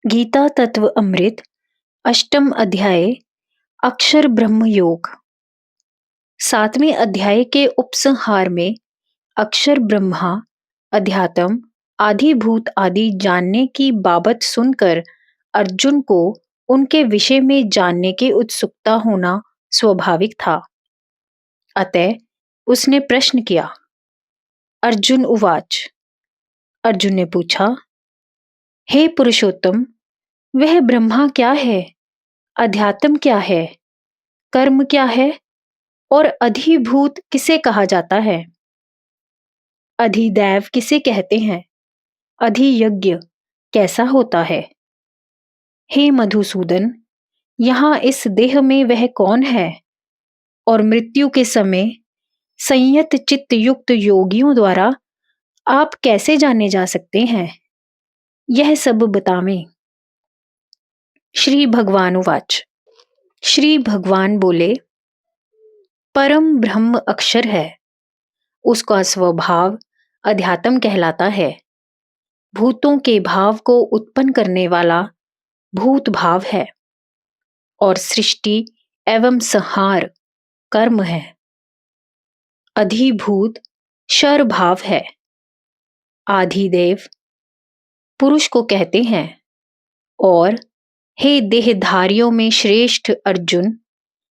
गीता तत्व अमृत अष्टम अध्याय अक्षर ब्रह्म योग। 7वें अध्याय के उपसंहार में अक्षर ब्रह्मा अध्यात्म आधिभूत आदि जानने की बाबत सुनकर अर्जुन को उनके विषय में जानने की उत्सुकता होना स्वाभाविक था। अतः उसने प्रश्न किया। अर्जुन उवाच। अर्जुन ने पूछा, हे पुरुषोत्तम, वह ब्रह्मा क्या है, अध्यात्म क्या है, कर्म क्या है और अधिभूत किसे कहा जाता है? अधिदैव किसे कहते हैं? अधियज्ञ कैसा होता है? हे मधुसूदन, यहाँ इस देह में वह कौन है और मृत्यु के समय संयत चित्त युक्त योगियों द्वारा आप कैसे जाने जा सकते हैं? यह सब बतावें। श्री भगवान उवाच। श्री भगवान बोले, परम ब्रह्म अक्षर है, उसका स्वभाव अध्यात्म कहलाता है। भूतों के भाव को उत्पन्न करने वाला भूत भाव है और सृष्टि एवं संहार कर्म है। अधिभूत शर भाव है। आधिदेव पुरुष को कहते हैं। और हे देहधारियों में श्रेष्ठ अर्जुन,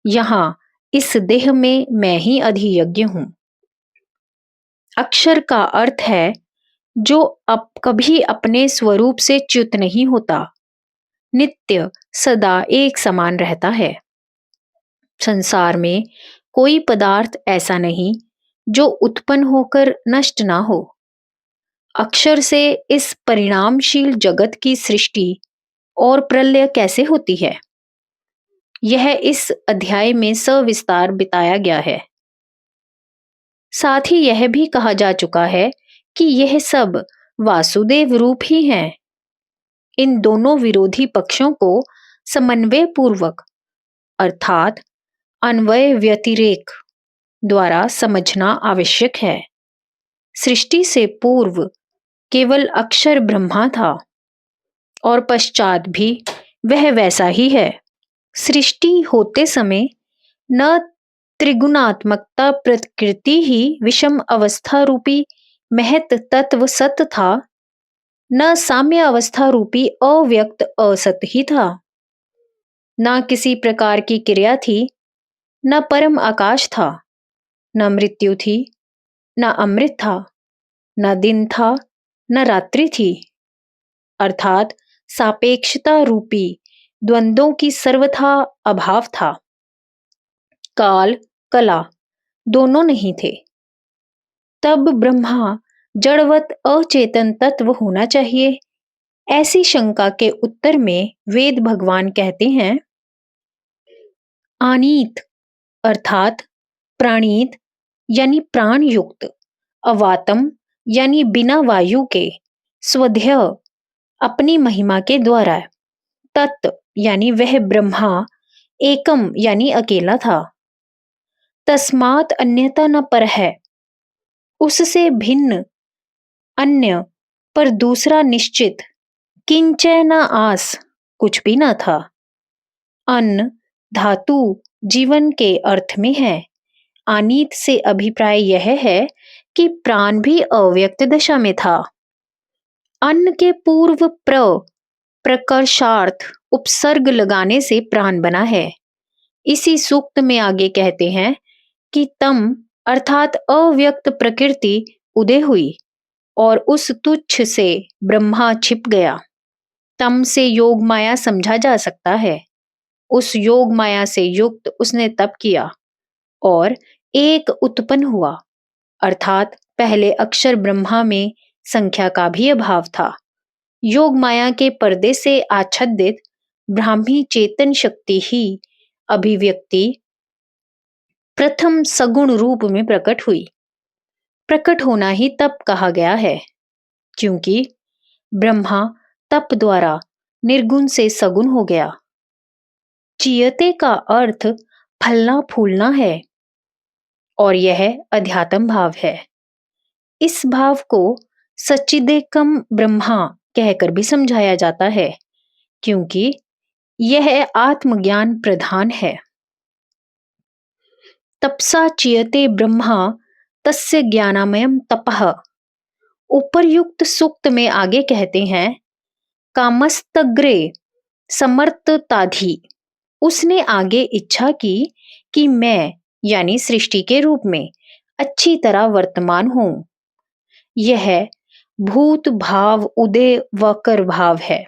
यहाँ इस देह में मैं ही अधियज्ञ हूं। अक्षर का अर्थ है जो अब कभी अपने स्वरूप से च्युत नहीं होता, नित्य सदा एक समान रहता है। संसार में कोई पदार्थ ऐसा नहीं जो उत्पन्न होकर नष्ट ना हो। अक्षर से इस परिणामशील जगत की सृष्टि और प्रलय कैसे होती है, यह इस अध्याय में सविस्तार बताया गया है। साथ ही यह भी कहा जा चुका है कि यह सब वासुदेव रूप ही हैं। इन दोनों विरोधी पक्षों को समन्वय पूर्वक अर्थात अन्वय व्यतिरेक द्वारा समझना आवश्यक है। सृष्टि से पूर्व केवल अक्षर ब्रह्मा था और पश्चात भी वह वैसा ही है। सृष्टि होते समय न त्रिगुणात्मकता प्रकृति ही विषम अवस्था रूपी महत तत्व सत था, न साम्य अवस्था रूपी अव्यक्त असत ही था। न किसी प्रकार की क्रिया थी, न परम आकाश था, न मृत्यु थी, न अमृत था, न दिन था, न रात्रि थी। अर्थात सापेक्षता रूपी द्वंद्वों की सर्वथा अभाव था। काल कला दोनों नहीं थे। तब ब्रह्मा जड़वत अचेतन तत्व होना चाहिए, ऐसी शंका के उत्तर में वेद भगवान कहते हैं, आनीत अर्थात प्राणीत यानी प्राण युक्त, अवातम यानी बिना वायु के, स्वधेय अपनी महिमा के द्वारा, तत् यानी वह ब्रह्मा एकम यानी अकेला था। तस्मात अन्यता न पर है, उससे भिन्न अन्य पर दूसरा निश्चित किंचै न आस कुछ भी न था। अन्न धातु जीवन के अर्थ में है। आनीत से अभिप्राय यह है कि प्राण भी अव्यक्त दशा में था। अन्न के पूर्व प्रकर्षार्थ उपसर्ग लगाने से प्राण बना है। इसी सूक्त में आगे कहते हैं कि तम अर्थात अव्यक्त प्रकृति उदय हुई और उस तुच्छ से ब्रह्मा छिप गया। तम से योग माया समझा जा सकता है। उस योग माया से युक्त उसने तप किया और एक उत्पन्न हुआ, अर्थात पहले अक्षर ब्रह्मा में संख्या का भी अभाव था। योग माया के पर्दे से आच्छादित ब्राह्मी चेतन शक्ति ही अभिव्यक्ति प्रथम सगुण रूप में प्रकट हुई। प्रकट होना ही तप कहा गया है, क्योंकि ब्रह्मा तप द्वारा निर्गुण से सगुण हो गया। चियते का अर्थ फलना फूलना है और यह अध्यात्म भाव है। इस भाव को सच्चिदेकम ब्रह्मा कहकर भी समझाया जाता है। क्योंकि यह आत्मज्ञान प्रधान है। तपसा चियते ब्रह्मा तस्य ज्ञानामयम तपः। उपर्युक्त सूक्त में आगे कहते हैं, कामस्तग्रे समर्थताधि। उसने आगे इच्छा की कि मैं यानी सृष्टि के रूप में अच्छी तरह वर्तमान हूं। यह भूत भाव उदय व कर भाव है।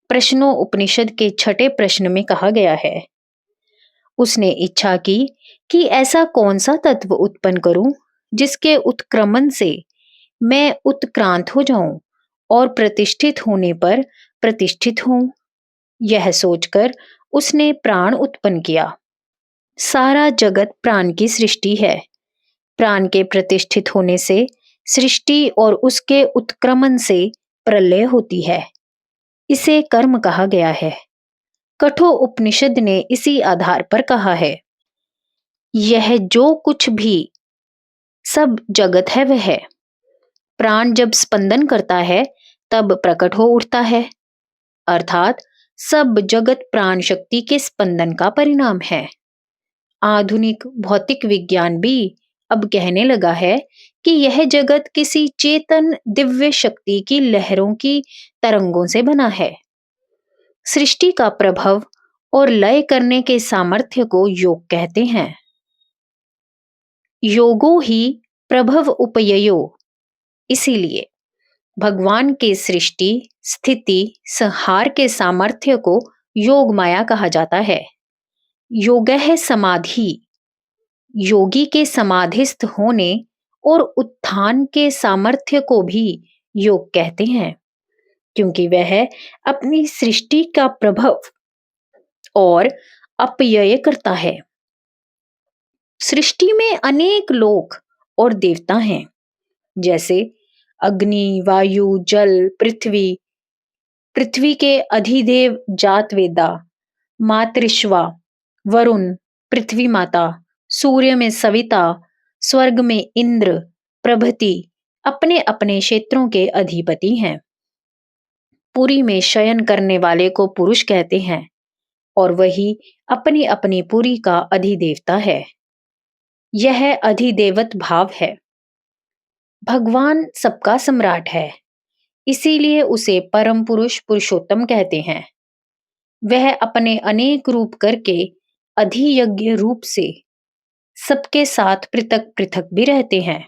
प्रश्नों उपनिषद के 6ठे प्रश्न में कहा गया है। उसने इच्छा की कि ऐसा कौन सा तत्व उत्पन्न करूं जिसके उत्क्रमण से मैं उत्क्रांत हो जाऊं और प्रतिष्ठित होने पर प्रतिष्ठित हूं। यह सोचकर उसने प्राण उत्पन्न किया। सारा जगत प्राण की सृष्टि है। प्राण के प्रतिष्ठित होने से सृष्टि और उसके उत्क्रमण से प्रलय होती है। इसे कर्म कहा गया है। कठोर उपनिषद ने इसी आधार पर कहा है, यह जो कुछ भी सब जगत है वह है। प्राण जब स्पंदन करता है तब प्रकट हो उठता है, अर्थात सब जगत प्राण शक्ति के स्पंदन का परिणाम है। आधुनिक भौतिक विज्ञान भी अब कहने लगा है कि यह जगत किसी चेतन दिव्य शक्ति की लहरों की तरंगों से बना है। सृष्टि का प्रभाव और लय करने के सामर्थ्य को योग कहते हैं। योगो ही प्रभव उपययो। इसीलिए भगवान के सृष्टि स्थिति संहार के सामर्थ्य को योग माया कहा जाता है। योग है समाधि। योगी के समाधिस्थ होने और उत्थान के सामर्थ्य को भी योग कहते हैं, क्योंकि वह अपनी सृष्टि का प्रभाव और अपयय करता है। सृष्टि में अनेक लोक और देवता हैं, जैसे अग्नि, वायु, जल, पृथ्वी। पृथ्वी के अधिदेव जातवेदा, मातृश्वा, वरुण, पृथ्वी माता, सूर्य में सविता, स्वर्ग में इंद्र प्रभृति अपने अपने क्षेत्रों के अधिपति हैं। पुरी में शयन करने वाले को पुरुष कहते हैं और वही अपनी अपनी पुरी का अधिदेवता है। यह अधिदेवत भाव है। भगवान सबका सम्राट है, इसीलिए उसे परम पुरुष पुरुषोत्तम कहते हैं। वह अपने अनेक रूप करके अधियज्ञ रूप से सबके साथ पृथक पृथक भी रहते हैं।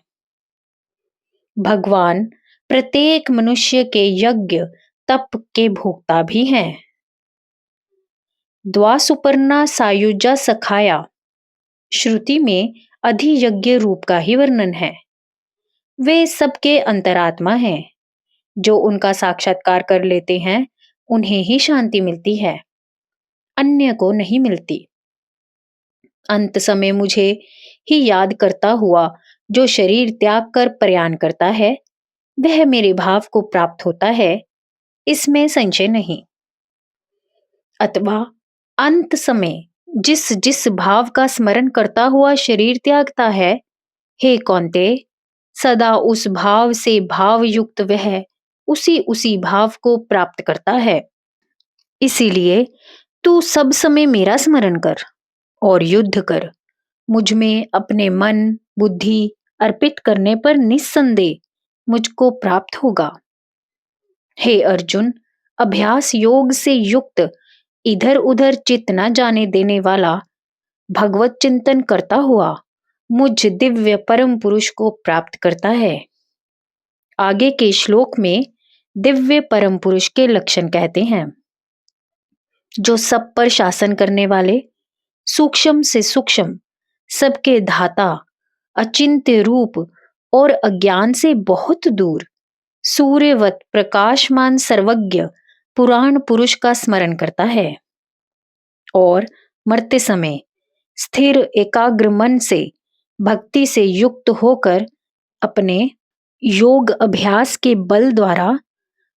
भगवान प्रत्येक मनुष्य के यज्ञ तप के भोक्ता भी हैं। द्वासुपर्णा सायुजा सखाया श्रुति में अधियज्ञ रूप का ही वर्णन है। वे सबके अंतरात्मा हैं। जो उनका साक्षात्कार कर लेते हैं उन्हें ही शांति मिलती है, अन्य को नहीं मिलती। अंत समय मुझे ही याद करता हुआ जो शरीर त्याग कर प्रयाण करता है वह मेरे भाव को प्राप्त होता है, इसमें संशय नहीं। अथवा अंत समय जिस जिस भाव का स्मरण करता हुआ शरीर त्यागता है, हे कौन्तेय, सदा उस भाव से भाव युक्त वह उसी उसी भाव को प्राप्त करता है। इसीलिए तू सब समय मेरा स्मरण कर और युद्ध कर। मुझ में अपने मन बुद्धि अर्पित करने पर निस्संदेह मुझको प्राप्त होगा। हे अर्जुन, अभ्यास योग से युक्त इधर उधर चित्त न जाने देने वाला भगवत चिंतन करता हुआ मुझ दिव्य परम पुरुष को प्राप्त करता है। आगे के श्लोक में दिव्य परम पुरुष के लक्षण कहते हैं, जो सब पर शासन करने वाले, सूक्ष्म से सूक्ष्म, सबके धाता, अचिंत्य रूप और अज्ञान से बहुत दूर, सूर्यवत प्रकाशमान सर्वज्ञ पुराण पुरुष का स्मरण करता है और मरते समय स्थिर एकाग्र मन से भक्ति से युक्त होकर अपने योग अभ्यास के बल द्वारा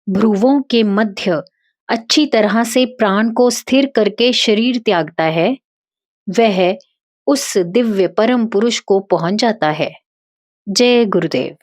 भ्रुवों के मध्य अच्छी तरह से प्राण को स्थिर करके शरीर त्यागता है, वह उस दिव्य परम पुरुष को पहुंच जाता है। जय गुरुदेव।